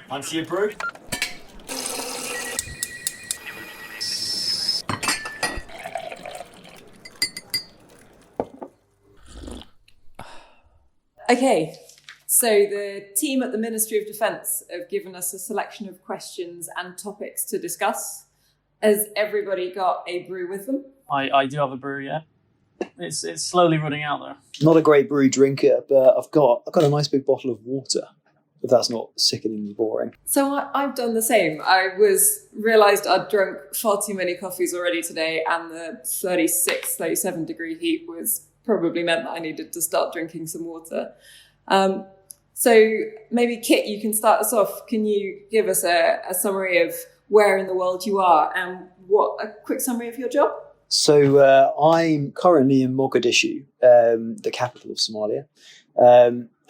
Fancy a brew? Okay, so the team at the Ministry of Defence have given us a selection of questions and topics to discuss. Has everybody got a brew with them? I do have a brew, yeah. It's slowly running out though. Not a great brew drinker, but I've got a nice big bottle of water, if that's not sickeningly boring. So I've done the same. I realised I'd drunk far too many coffees already today, and the 36, 37 degree heat was probably meant that I needed to start drinking some water. So maybe Kit, you can start us off. Can you give us a summary of where in the world you are and a quick summary of your job? So I'm currently in Mogadishu, the capital of Somalia.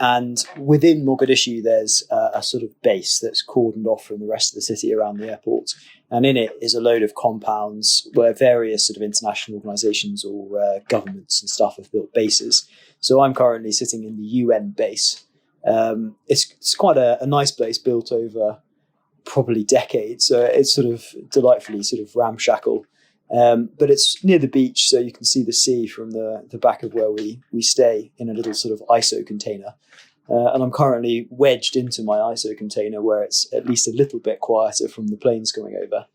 And within Mogadishu, there's a sort of base that's cordoned off from the rest of the city around the airport. And in it is a load of compounds where various sort of international organisations or governments and stuff have built bases. So I'm currently sitting in the UN base. It's quite a nice place built over probably decades. So it's sort of delightfully sort of ramshackle. But it's near the beach, so you can see the sea from the back of where we stay in a little sort of ISO container. And I'm currently wedged into my ISO container where it's at least a little bit quieter from the planes coming over.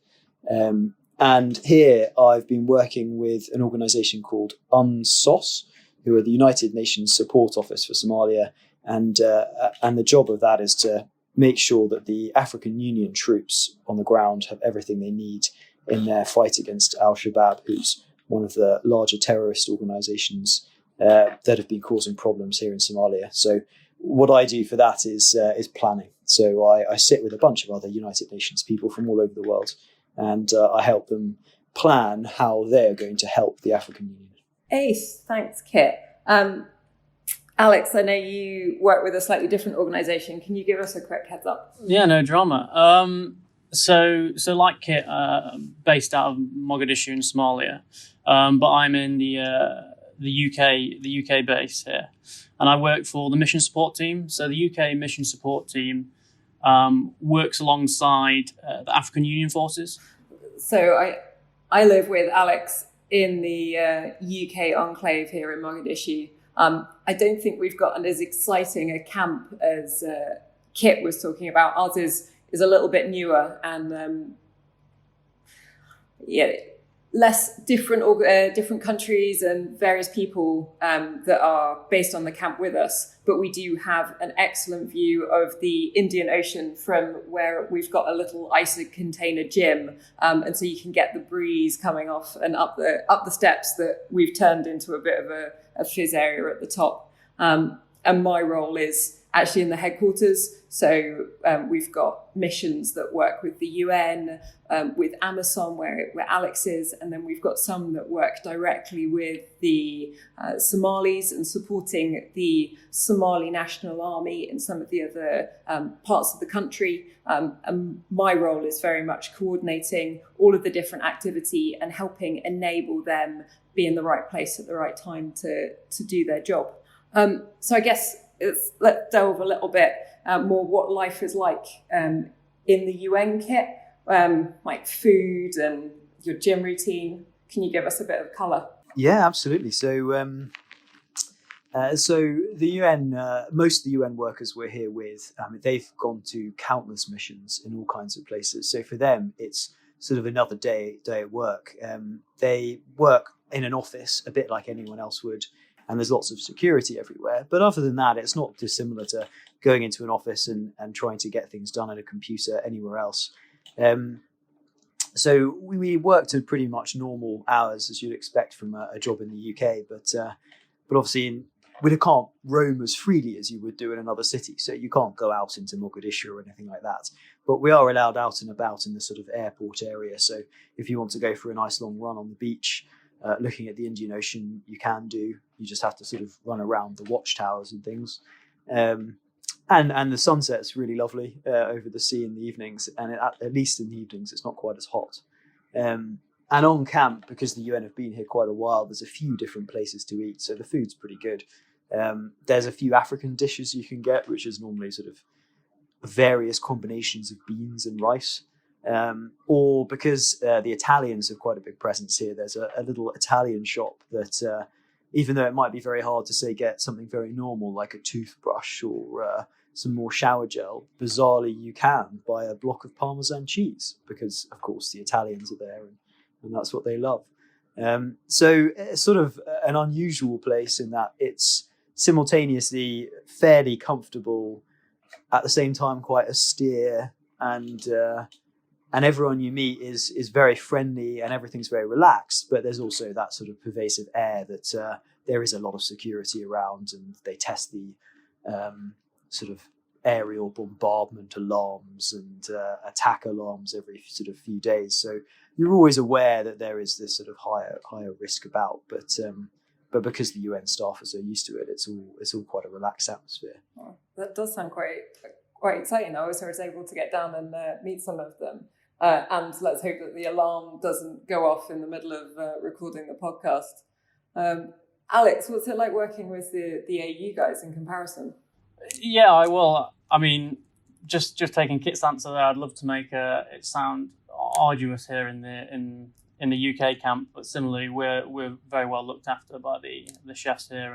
And here I've been working with an organisation called UNSOS, who are the United Nations Support Office for Somalia. And the job of that is to make sure that the African Union troops on the ground have everything they need in their fight against Al-Shabaab, who's one of the larger terrorist organisations that have been causing problems here in Somalia. So what I do for that is planning. So I sit with a bunch of other United Nations people from all over the world, and I help them plan how they're going to help the African Union. Ace, thanks, Kit. Alex, I know you work with a slightly different organisation. Can you give us a quick heads up? Yeah, no drama. So like Kit, based out of Mogadishu in Somalia, but I'm in the UK base here, and I work for the mission support team. So the UK mission support team works alongside the African Union forces. So I live with Alex in the UK enclave here in Mogadishu. I don't think we've got as exciting a camp as Kit was talking about. Ours is a little bit newer and less different countries and various people that are based on the camp with us. But we do have an excellent view of the Indian Ocean from where we've got a little ISO container gym, and so you can get the breeze coming off and up the steps that we've turned into a bit of a fizz area at the top. And my role is actually in the headquarters. So we've got missions that work with the UN, with Amazon, where Alex is, and then we've got some that work directly with the Somalis and supporting the Somali National Army in some of the other parts of the country. And my role is very much coordinating all of the different activity and helping enable them be in the right place at the right time to do their job. So I guess let's delve a little bit more what life is like in the UN, Kit, like food and your gym routine. Can you give us a bit of colour? Yeah, absolutely. So the UN, most of the UN workers we're here with, they've gone to countless missions in all kinds of places. So for them, it's sort of another day at work. They work in an office a bit like anyone else would, and there's lots of security everywhere. But other than that, it's not dissimilar to going into an office and trying to get things done at a computer anywhere else. So we worked at pretty much normal hours, as you'd expect from a job in the UK. But obviously, we can't roam as freely as you would do in another city. So you can't go out into Mogadishu or anything like that. But we are allowed out and about in the sort of airport area. So if you want to go for a nice long run on the beach, looking at the Indian Ocean, you can do. You just have to sort of run around the watchtowers and things. And the sunset's really lovely over the sea in the evenings. And at least in the evenings, it's not quite as hot. And on camp, because the UN have been here quite a while, there's a few different places to eat. So the food's pretty good. There's a few African dishes you can get, which is normally sort of various combinations of beans and rice. Or because the Italians have quite a big presence here, there's a little Italian shop that, even though it might be very hard to say get something very normal like a toothbrush or some more shower gel, bizarrely you can buy a block of Parmesan cheese because, of course, the Italians are there and that's what they love. So it's sort of an unusual place in that it's simultaneously fairly comfortable, at the same time quite austere, and everyone you meet is very friendly and everything's very relaxed, but there's also that sort of pervasive air that there is a lot of security around, and they test the sort of aerial bombardment alarms and attack alarms every sort of few days. So you're always aware that there is this sort of higher risk about, but because the UN staff are so used to it, it's all quite a relaxed atmosphere. Oh, that does sound quite exciting. I was able to get down and meet some of them. And let's hope that the alarm doesn't go off in the middle of recording the podcast. Alex, what's it like working with the AU guys in comparison? Yeah, I will. I mean, just taking Kit's answer there, I'd love to make it sound arduous here in the UK camp, but similarly, we're very well looked after by the chefs here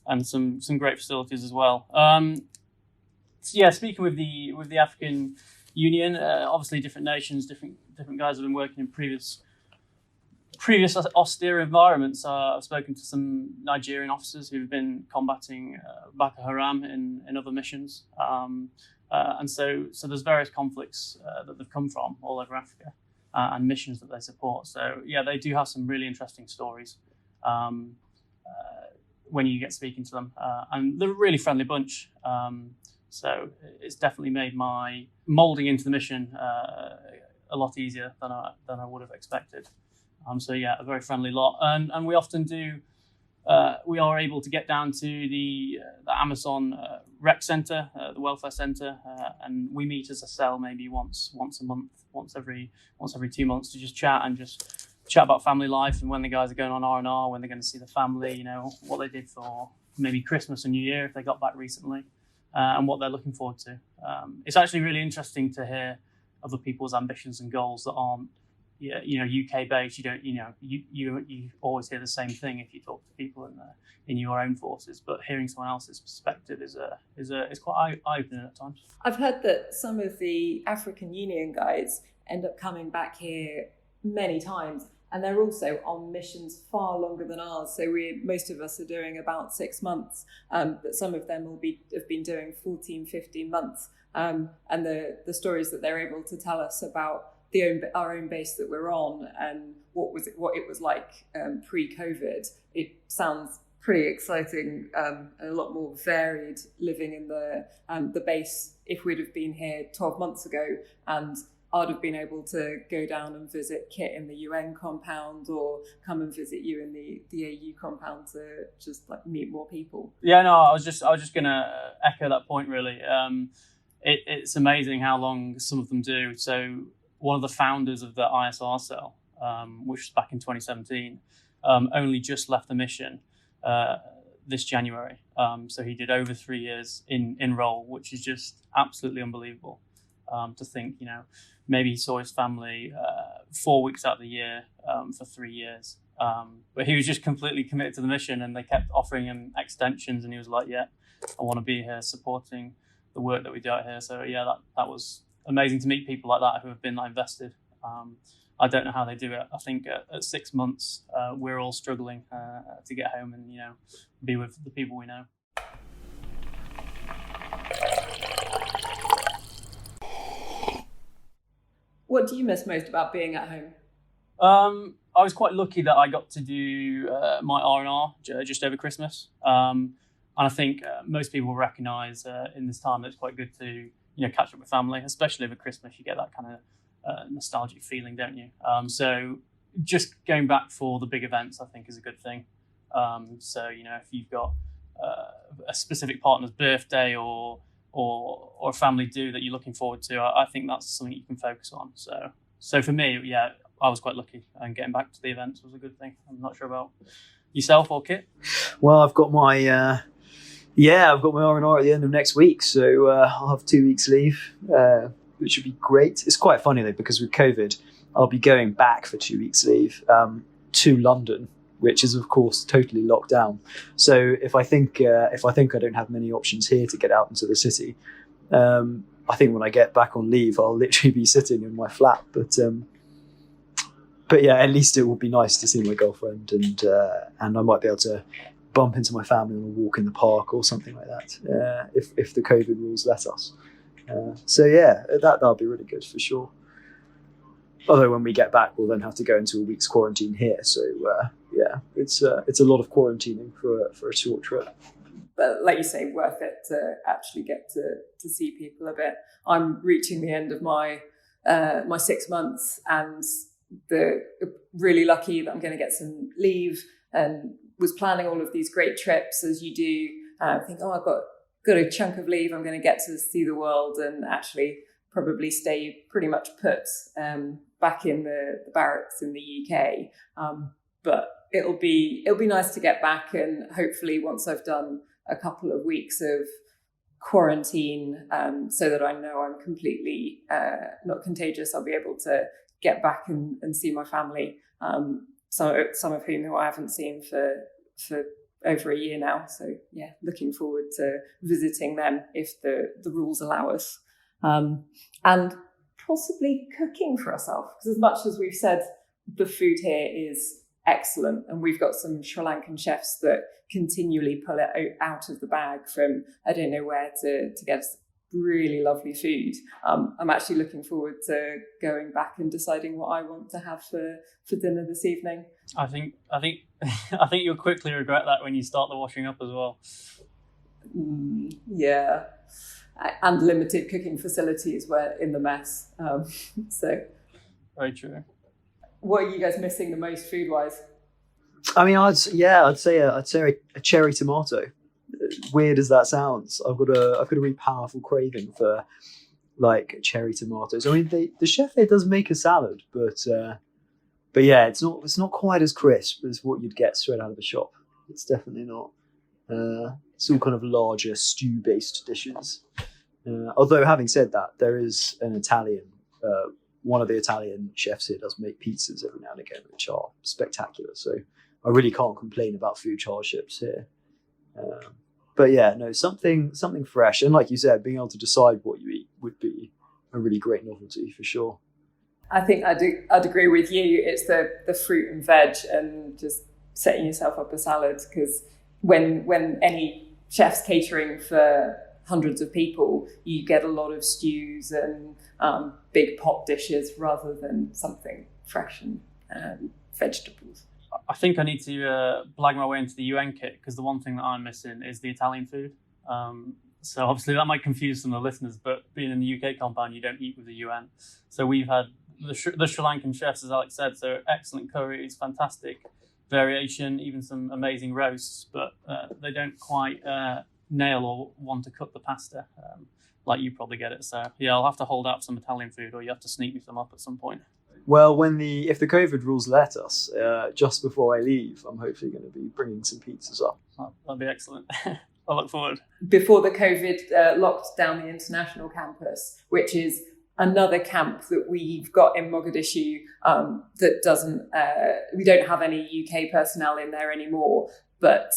and some great facilities as well. Yeah, speaking with the African Union, obviously different nations, different guys have been working in previous austere environments. I've spoken to some Nigerian officers who've been combating Boko Haram in other missions, and so there's various conflicts that they've come from all over Africa and missions that they support. So yeah, they do have some really interesting stories when you get speaking to them, and they're a really friendly bunch. So it's definitely made my moulding into the mission a lot easier than I would have expected. So yeah, a very friendly lot, and we often do. We are able to get down to the Amazon rec centre, the welfare centre, and we meet as a cell maybe once a month, once every 2 months to just chat about family life and when the guys are going on R&R, when they're going to see the family, what they did for maybe Christmas and New Year if they got back recently. And what they're looking forward to. It's actually really interesting to hear other people's ambitions and goals that aren't, UK based. You don't, you always hear the same thing if you talk to people in your own forces. But hearing someone else's perspective is quite eye-opening at times. I've heard that some of the African Union guys end up coming back here many times. And they're also on missions far longer than ours. So most of us are doing about 6 months, but some of them have been doing 14, 15 months. And the stories that they're able to tell us about our own base that we're on and what it was like pre-COVID, it sounds pretty exciting and a lot more varied living in the base if we'd have been here 12 months ago. And I'd have been able to go down and visit Kit in the UN compound or come and visit you in the AU compound to just like meet more people. Yeah, no, I was just going to echo that point really. It's amazing how long some of them do. So one of the founders of the ISR cell, which was back in 2017, only just left the mission this January. So he did over 3 years in role, which is just absolutely unbelievable. To think, maybe he saw his family 4 weeks out of the year for 3 years. But he was just completely committed to the mission, and they kept offering him extensions, and he was like, yeah, I want to be here supporting the work that we do out here. So yeah, that was amazing to meet people like that who have been invested. I don't know how they do it. I think at 6 months, we're all struggling to get home and, be with the people we know. What do you miss most about being at home? I was quite lucky that I got to do my R&R just over Christmas. And I think most people recognise in this time that it's quite good to catch up with family, especially over Christmas. You get that kind of nostalgic feeling, don't you? So just going back for the big events, I think, is a good thing. So if you've got a specific partner's birthday or a family do that you're looking forward to, I think that's something you can focus on. So for me, yeah, I was quite lucky, and getting back to the events was a good thing. I'm not sure about yourself or Kit. Well, I've got my Yeah, I've got my R&R at the end of next week, so I'll have 2 weeks leave, which would be great. It's quite funny though, because with COVID, I'll be going back for 2 weeks leave to London, which is of course totally locked down. So if I think I don't have many options here to get out into the city, I think when I get back on leave, I'll literally be sitting in my flat. But yeah, at least it will be nice to see my girlfriend, and I might be able to bump into my family on a walk in the park or something like that, if the COVID rules let us. So yeah, that'll be really good for sure. Although when we get back, we'll then have to go into a week's quarantine here. So yeah, it's a lot of quarantining for a short trip. But like you say, worth it to actually get to see people a bit. I'm reaching the end of my 6 months, and really lucky that I'm going to get some leave, and was planning all of these great trips as you do. Think, I've got a chunk of leave. I'm going to get to see the world, and actually probably stay pretty much put back in the barracks in the UK. But it'll be nice to get back, and hopefully once I've done a couple of weeks of quarantine, so that I know I'm completely not contagious, I'll be able to get back and see my family. Some of whom I haven't seen for over a year now. So yeah, looking forward to visiting them if the rules allow us, and possibly cooking for ourselves. Because as much as we've said the food here is excellent, and we've got some Sri Lankan chefs that continually pull it out of the bag from I don't know where to get us really lovely food. I'm actually looking forward to going back and deciding what I want to have for dinner this evening. I think you'll quickly regret that when you start the washing up as well. Yeah, and limited cooking facilities were in the mess. So very true. What are you guys missing the most food-wise? I mean, I'd say a cherry tomato. Weird as that sounds, I've got a really powerful craving for like cherry tomatoes. I mean, the chef there does make a salad, but yeah, it's not quite as crisp as what you'd get straight out of a shop. It's definitely not. It's all kind of larger stew-based dishes. Although having said that, there is an Italian. One of the Italian chefs here does make pizzas every now and again, which are spectacular. So I really can't complain about food hardships here. But yeah, no, something fresh. And like you said, being able to decide what you eat would be a really great novelty for sure. I think I'd agree with you. It's the fruit and veg, and just setting yourself up a salad, because when any chef's catering for hundreds of people, you get a lot of stews and big pot dishes rather than something fresh and vegetables. I think I need to blag my way into the UN kit, because the one thing that I'm missing is the Italian food. So obviously that might confuse some of the listeners, but being in the UK compound, you don't eat with the UN. So we've had the Sri Lankan chefs, as Alex said, so excellent curries, fantastic variation, even some amazing roasts, but they don't quite nail or want to cook the pasta like you probably get it. So yeah, I'll have to hold out for some Italian food, or you have to sneak me some up at some point. Well, if the COVID rules let us, just before I leave, I'm hopefully going to be bringing some pizzas up. That'd be excellent. I look forward. Before the COVID locked down the international campus, which is another camp that we've got in Mogadishu, that doesn't, we don't have any UK personnel in there anymore. But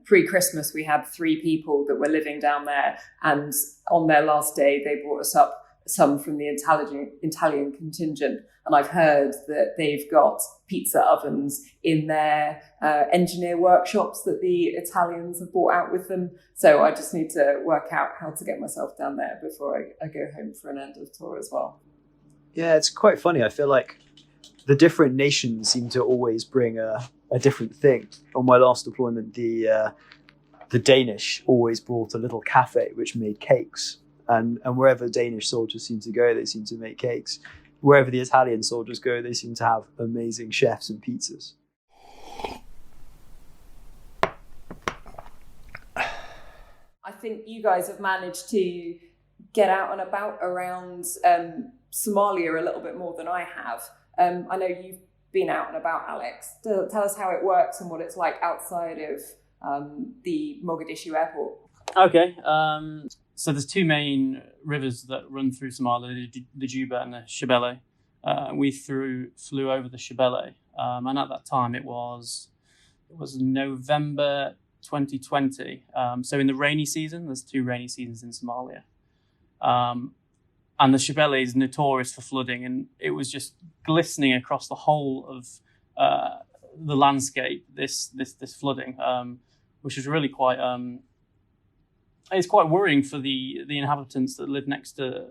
pre-Christmas, we had 3 people that were living down there. And on their last day, they brought us up some from the Italian contingent. And I've heard that they've got pizza ovens in their engineer workshops that the Italians have brought out with them. So I just need to work out how to get myself down there before I go home for an end of tour as well. Yeah, it's quite funny. I feel like the different nations seem to always bring a different thing. On my last deployment, the Danish always brought a little cafe which made cakes. And wherever Danish soldiers seem to go, they seem to make cakes. Wherever the Italian soldiers go, they seem to have amazing chefs and pizzas. I think you guys have managed to get out and about around Somalia a little bit more than I have. I know you've been out and about, Alex. Tell us how it works and what it's like outside of the Mogadishu airport. Okay. So there's two main rivers that run through Somalia, the Juba and the Shebele. We flew over the Shebele, and at that time it was November 2020. So in the rainy season, there's two rainy seasons in Somalia. And the Shebele is notorious for flooding, and it was just glistening across the whole of the landscape. This flooding, which is really quite it's quite worrying for the inhabitants that live next to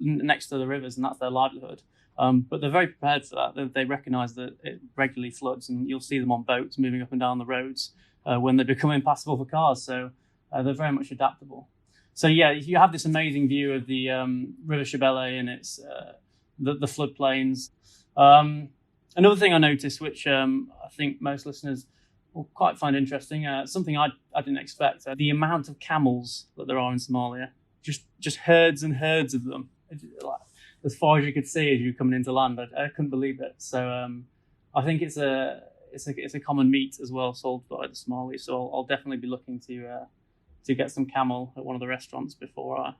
the rivers, and that's their livelihood. But they're very prepared for that. They recognise that it regularly floods, and you'll see them on boats moving up and down the roads when they become impassable for cars. So they're very much adaptable. So yeah, you have this amazing view of the River Shebele and its the floodplains. Another thing I noticed, which I think most listeners will quite find interesting, something I didn't expect, the amount of camels that there are in Somalia. Just herds and herds of them, as far as you could see as you're coming into land. I couldn't believe it. So I think it's a common meat as well, sold by the Somalis. So I'll definitely be looking to get some camel at one of the restaurants before I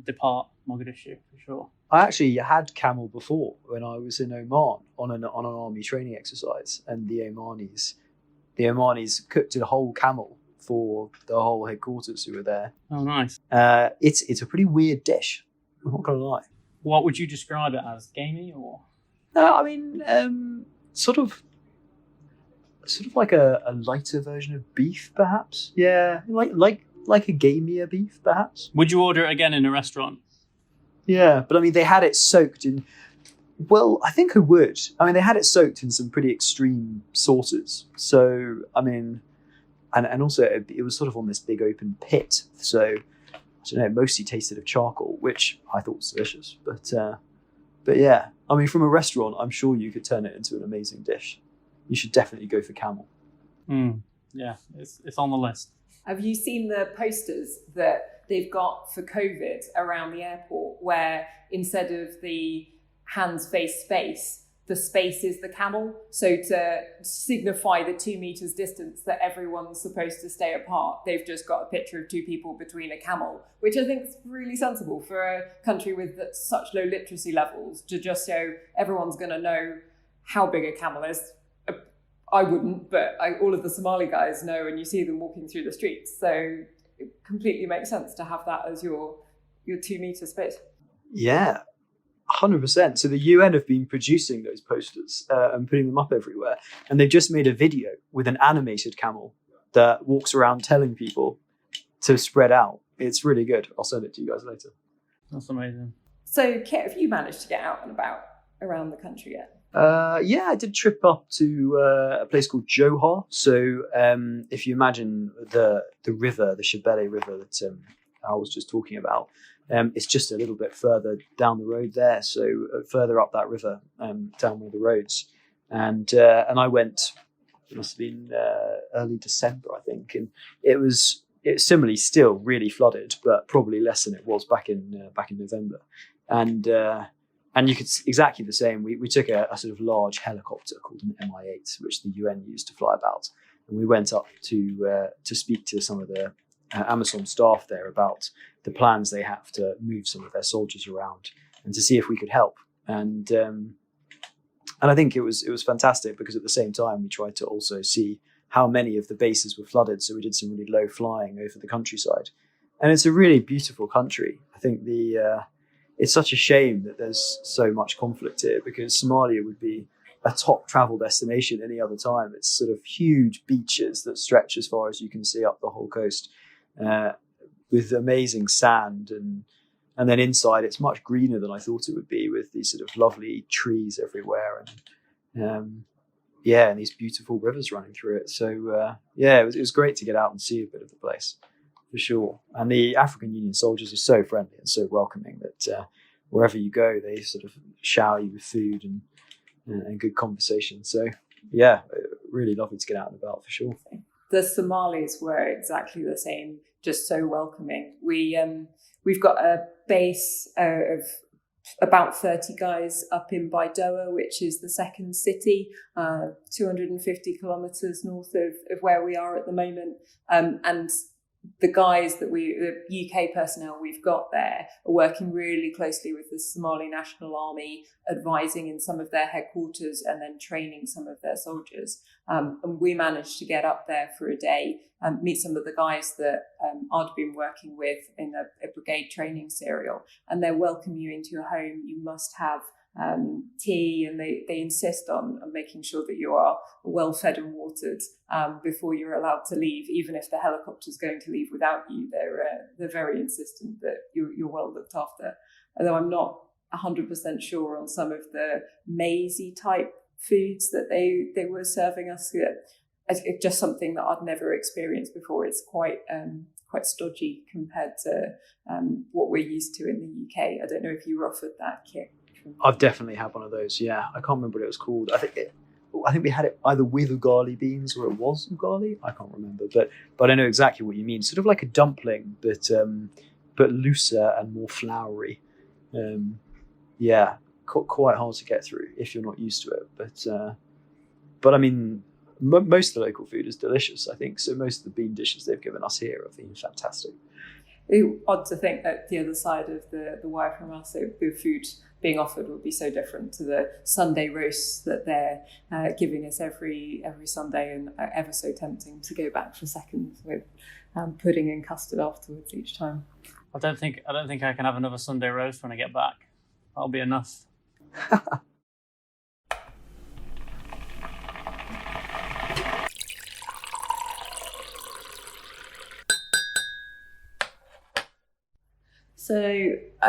depart Mogadishu, for sure. I actually had camel before when I was in Oman on an army training exercise, and the Omanis cooked a whole camel for the whole headquarters who were there. Oh, nice. It's a pretty weird dish. I'm not gonna lie. What would you describe it as? Gamey or? No, I mean, sort of like a lighter version of beef, perhaps. Yeah, like a gamier beef, perhaps. Would you order it again in a restaurant? Yeah, but I mean, they had it soaked in. Well, I think I would. I mean, they had it soaked in some pretty extreme sauces. So, I mean, and also it was sort of on this big open pit. So, I don't know, it mostly tasted of charcoal, which I thought was delicious. But yeah, I mean, from a restaurant, I'm sure you could turn it into an amazing dish. You should definitely go for camel. Yeah, it's on the list. Have you seen the posters that they've got for COVID around the airport, where instead of the hands face space, the space is the camel? So to signify the 2 meters distance that everyone's supposed to stay apart, they've just got a picture of two people between a camel, which I think is really sensible for a country with such low literacy levels, to just so everyone's going to know how big a camel is. I wouldn't, but all of the Somali guys know, and you see them walking through the streets. So it completely makes sense to have that as your 2 meter space. Yeah, 100%. So the UN have been producing those posters and putting them up everywhere. And they've just made a video with an animated camel that walks around telling people to spread out. It's really good. I'll send it to you guys later. That's amazing. So, Kit, have you managed to get out and about around the country yet? Yeah, I did a trip up to a place called Johar. So if you imagine the river, the Shebele River that I was just talking about, it's just a little bit further down the road there. So further up that river, down one of the roads. And I went, it must have been early December, I think. And it's similarly still really flooded, but probably less than it was back in November. And you could exactly the same. We took a sort of large helicopter called an Mi-8, which the UN used to fly about, and we went up to speak to some of the Amazon staff there about the plans they have to move some of their soldiers around and to see if we could help. And I think it was fantastic, because at the same time we tried to also see how many of the bases were flooded. So we did some really low flying over the countryside, and it's a really beautiful country. I think it's such a shame that there's so much conflict here, because Somalia would be a top travel destination any other time. It's sort of huge beaches that stretch as far as you can see up the whole coast, with amazing sand, and then inside it's much greener than I thought it would be, with these sort of lovely trees everywhere, and and these beautiful rivers running through it. So it was great to get out and see a bit of the place. For sure. And the African Union soldiers are so friendly and so welcoming that wherever you go, they sort of shower you with food and good conversation. So, yeah, really lovely to get out and about, for sure. The Somalis were exactly the same, just so welcoming. We've got a base of about 30 guys up in Baidoa, which is the second city, 250 kilometres north of where we are at the moment. And the guys the UK personnel we've got there are working really closely with the Somali National Army, advising in some of their headquarters and then training some of their soldiers. And we managed to get up there for a day and meet some of the guys that I'd been working with in a brigade training serial. And they welcome you into your home. You must have tea, and they insist on making sure that you are well fed and watered before you're allowed to leave. Even if the helicopter's going to leave without you, they're very insistent that you're well looked after. Although I'm not 100% sure on some of the mazy type foods that they were serving us. It's just something that I'd never experienced before. It's quite stodgy compared to what we're used to in the UK. I don't know if you were offered that kit. I've definitely had one of those. Yeah, I can't remember what it was called. I think we had it either with ugali beans or it was ugali. I can't remember, but I know exactly what you mean. Sort of like a dumpling, but looser and more floury. Yeah, quite hard to get through if you're not used to it. But I mean, most of the local food is delicious, I think. So most of the bean dishes they've given us here have been fantastic. It's odd to think that the other side of the wire from us, the food being offered would be so different to the Sunday roasts that they're giving us every Sunday, and ever so tempting to go back for seconds with pudding and custard afterwards each time. I don't think I can have another Sunday roast when I get back. That'll be enough. So,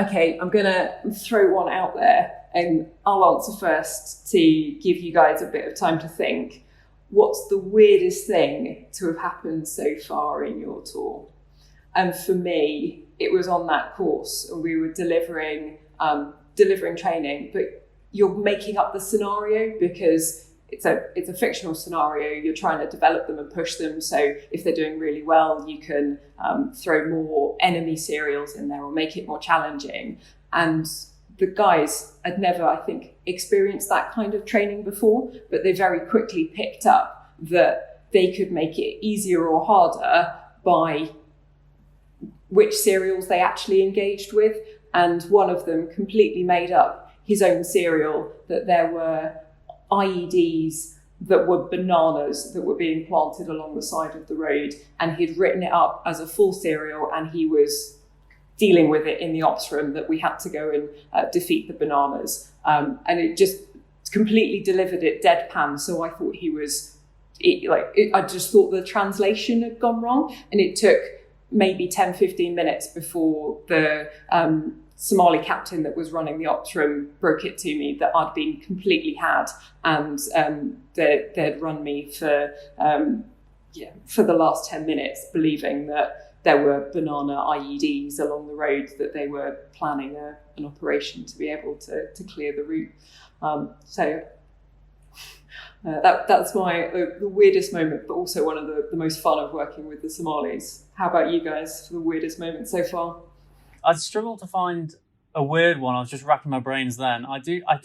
okay, I'm going to throw one out there, and I'll answer first to give you guys a bit of time to think. What's the weirdest thing to have happened so far in your tour? And for me, it was on that course, and we were delivering training, but you're making up the scenario because it's a fictional scenario. You're trying to develop them and push them. So if they're doing really well, you can throw more enemy serials in there or make it more challenging. And the guys had never, I think, experienced that kind of training before, but they very quickly picked up that they could make it easier or harder by which serials they actually engaged with. And one of them completely made up his own serial that there were IEDs that were bananas that were being planted along the side of the road, and he'd written it up as a full serial, and he was dealing with it in the ops room that we had to go and defeat the bananas, and it just completely delivered it deadpan. So I thought I just thought the translation had gone wrong, and it took maybe 10-15 minutes before the Somali captain that was running the ops room broke it to me that I'd been completely had, and they'd run me for the last 10 minutes believing that there were banana IEDs along the road, that they were planning an operation to be able to clear the route. That's the weirdest moment, but also one of the most fun of working with the Somalis. How about you guys for the weirdest moment so far? I'd struggle to find a weird one. I was just racking my brains then. I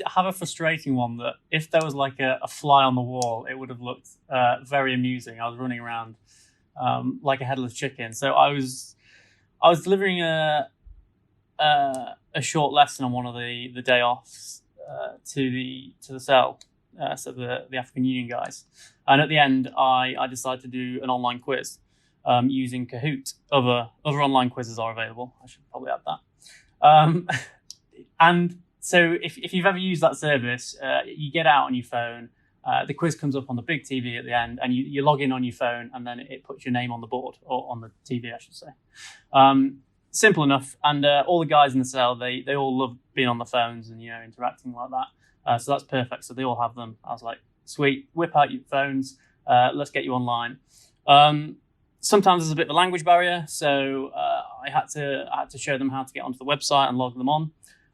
have a frustrating one that if there was like a fly on the wall, it would have looked very amusing. I was running around like a headless chicken. So I was delivering a short lesson on one of the day offs to the cell, so the African Union guys. And at the end, I decided to do an online quiz. Using Kahoot. Other online quizzes are available. I should probably add that. And so if you've ever used that service, you get out on your phone, the quiz comes up on the big TV at the end, and you log in on your phone, and then it puts your name on the board, or on the TV, I should say. Simple enough. And all the guys in the cell, they all love being on the phones and interacting like that. So that's perfect. So they all have them. I was like, sweet, whip out your phones. Let's get you online. Sometimes there's a bit of a language barrier, so I had to show them how to get onto the website and log them on.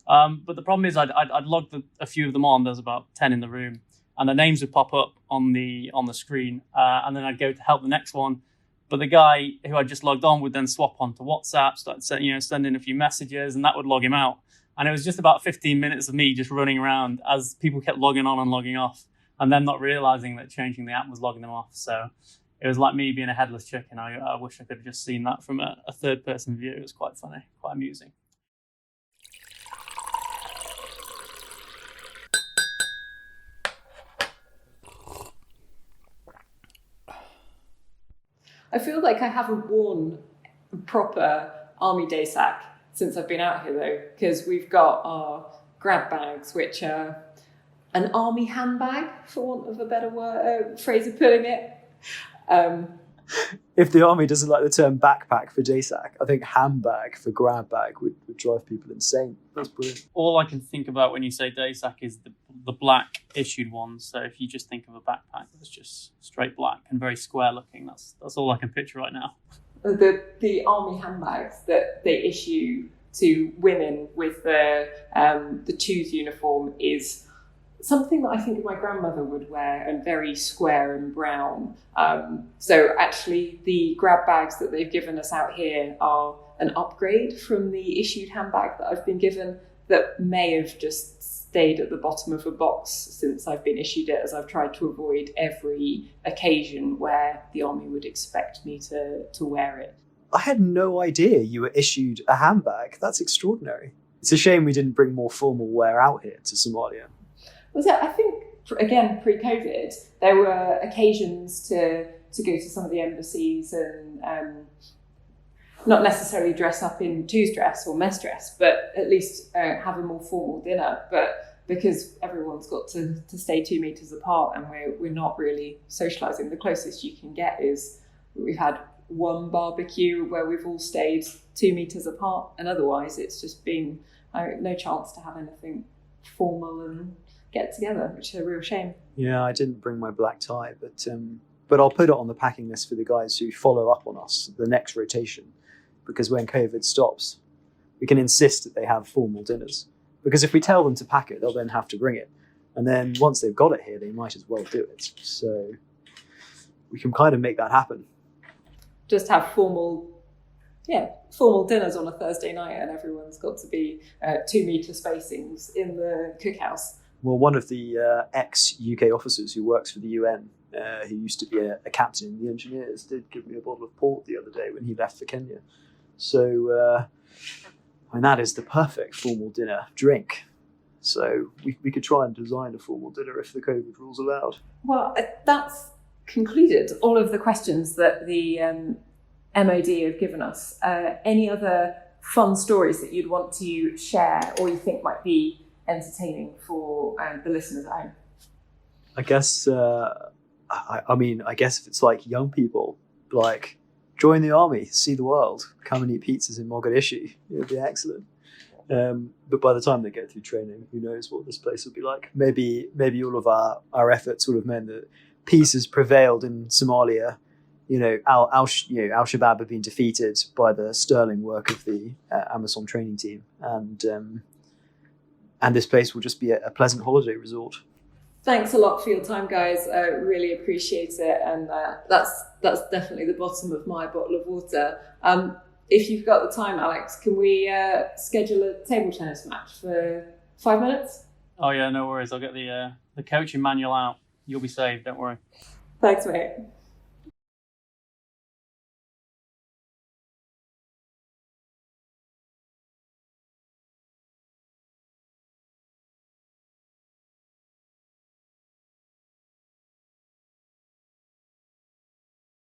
But the problem is I'd logged a few of them on. There's about 10 in the room, and the names would pop up on the screen, and then I'd go to help the next one. But the guy who I just logged on would then swap onto WhatsApp, start sending a few messages, and that would log him out. And it was just about 15 minutes of me just running around as people kept logging on and logging off, and then not realizing that changing the app was logging them off. So it was like me being a headless chicken. I wish I could have just seen that from a third person view. It was quite funny, quite amusing. I feel like I haven't worn a proper army day sack since I've been out here though, because we've got our grab bags, which are an army handbag, for want of a better phrase of putting it. If the army doesn't like the term backpack for JSAC, I think handbag for grab bag would drive people insane. That's brilliant. All I can think about when you say DaySac is the black issued ones. So if you just think of a backpack that's just straight black and very square looking, that's all I can picture right now. The army handbags that they issue to women with the tooth uniform is something that I think my grandmother would wear, and very square and brown. So actually the grab bags that they've given us out here are an upgrade from the issued handbag that I've been given, that may have just stayed at the bottom of a box since I've been issued it, as I've tried to avoid every occasion where the army would expect me to wear it. I had no idea you were issued a handbag. That's extraordinary. It's a shame we didn't bring more formal wear out here to Somalia. Was it? I think, again, pre-COVID, there were occasions to go to some of the embassies and not necessarily dress up in two's dress or mess dress, but at least have a more formal dinner. But because everyone's got to stay 2 meters apart and we're not really socialising, the closest you can get is we've had one barbecue where we've all stayed 2 meters apart, and otherwise it's just been no chance to have anything formal and get together, which is a real shame. Yeah, I didn't bring my black tie, but I'll put it on the packing list for the guys who follow up on us the next rotation, because when COVID stops, we can insist that they have formal dinners. Because if we tell them to pack it, they'll then have to bring it. And then once they've got it here, they might as well do it. So we can kind of make that happen. Just have formal dinners on a Thursday night, and everyone's got to be 2 meter spacings in the cookhouse. Well, one of the ex-UK officers who works for the UN, who used to be a captain in the engineers, did give me a bottle of port the other day when he left for Kenya. So, that is the perfect formal dinner drink. So we could try and design a formal dinner if the COVID rules allowed. Well, that's concluded all of the questions that the MOD have given us. Any other fun stories that you'd want to share or you think might be entertaining for the listeners at home? I guess, I guess if it's like young people, like join the army, see the world, come and eat pizzas in Mogadishu, it would be excellent. But by the time they get through training, who knows what this place will be like. Maybe all of our efforts would have meant that peace has prevailed in Somalia. Al-Shabaab have been defeated by the sterling work of the Amazon training team, and this place will just be a pleasant holiday resort. Thanks a lot for your time, guys. I really appreciate it, and that's definitely the bottom of my bottle of water. If you've got the time, Alex, can we schedule a table tennis match for 5 minutes? Oh yeah, no worries. I'll get the coaching manual out. You'll be saved. Don't worry. Thanks, mate.